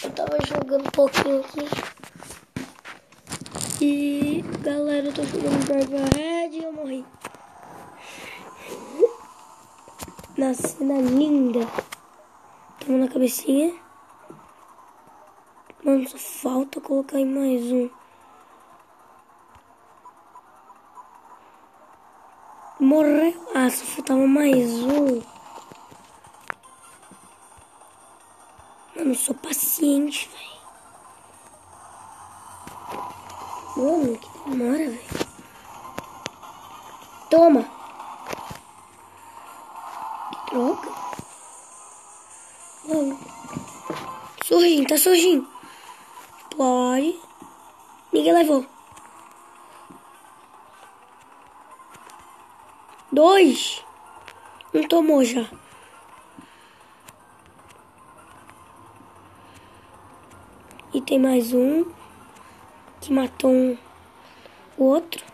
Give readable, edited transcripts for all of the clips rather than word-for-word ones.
Eu tava jogando um pouquinho aqui. E galera, eu tô jogando Driver Red e eu morri. Na cena linda. Toma na cabecinha. Mano, só falta colocar em mais um. Morreu. Ah, só faltava mais um. Mano, eu sou paciente, velho. Mano, que demora, velho. Toma. Que droga. Mano. Sorrindo, tá sorrindo. Explode. Ninguém levou. 2. Um tomou já. E tem mais um que matou o outro.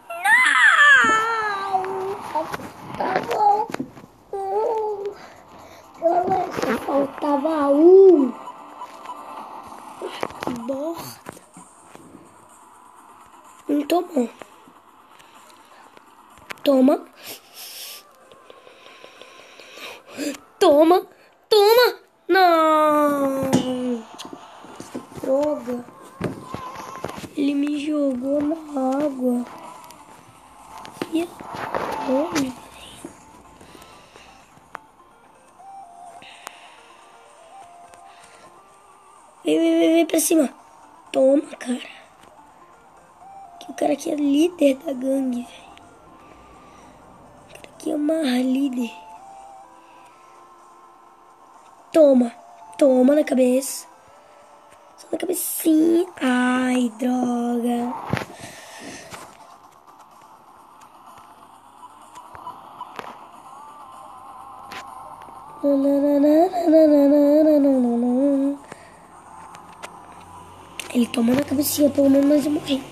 Não! Só faltava um. Bosta. Um tomou. Toma. Toma. Toma. Não. Droga. Ele me jogou na água. E onde? Vem pra cima. Toma, cara. Que o cara aqui é líder da gangue, velho. O cara aqui é o mais líder. Toma. Toma na cabeça. Só na cabecinha. Ai, droga. Ele tomou na cabecinha, pelo menos, mas eu morri.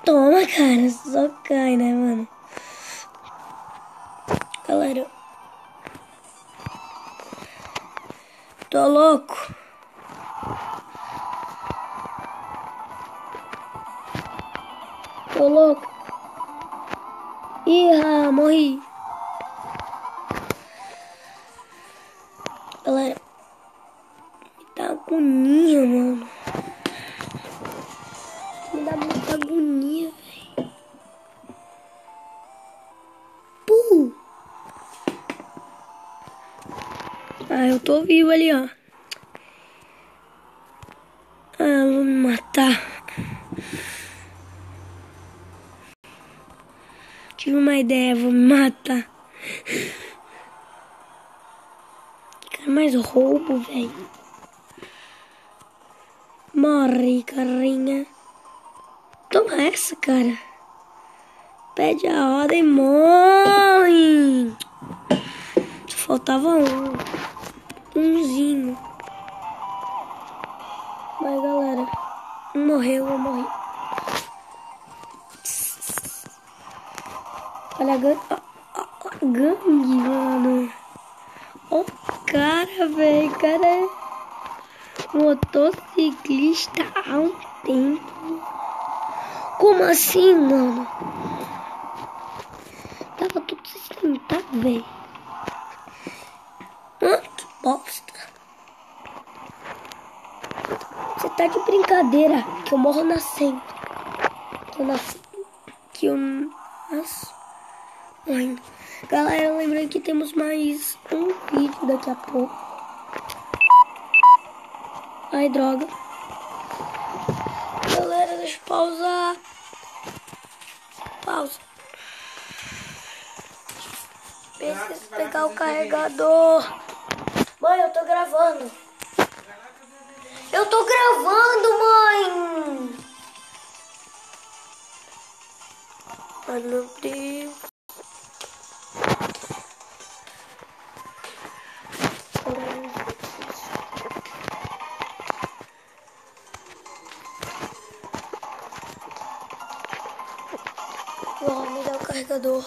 Toma, cara. Só cai, né, mano? Galera. Tô louco. Tô louco. Ih, morri. Galera. Me dá agonia, mano. Me dá muita agonia, velho. Pum. Ah, eu tô vivo ali, ó. Ah, vou me matar. Tive uma ideia, vou me matar. Cara, mais roubo, velho. Morre, carinha. Toma essa, cara. Pede a roda e morre. Só faltava um. Umzinho. Mas, galera. Um morreu, eu morri. Olha a gangue. A gangue, mano. Ó o cara, velho. Cara é motociclista há um tempo. Como assim, mano? Tava tudo sustentado, velho. Mano, que bosta. Você tá de brincadeira. Que eu morro nascendo. Que eu nasço morrendo. Galera, lembrando que temos mais um vídeo daqui a pouco. Ai, droga. Galera, deixa eu pausar. Pausa. Preciso pegar o carregador. Mãe, eu tô gravando. Eu tô gravando, mãe. Ai, meu Deus. Me dá o carregador.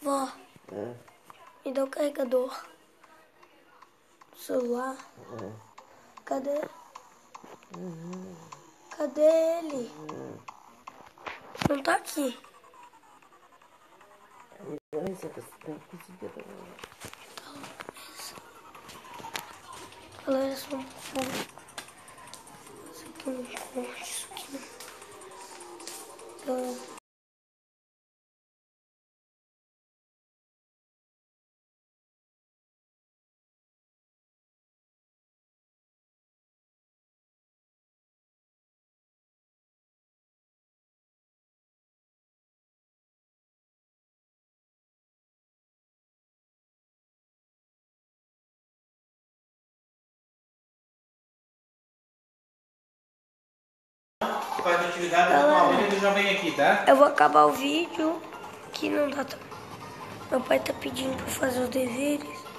Vó, me dá o carregador do celular. Cadê? Cadê ele? Não tá aqui. Galera, só um pouco. Isso aqui não corte, isso aqui não. Faz atividade normalmente, ele já vem aqui, tá? Eu vou acabar o vídeo, que não dá. Meu pai tá pedindo pra fazer os deveres.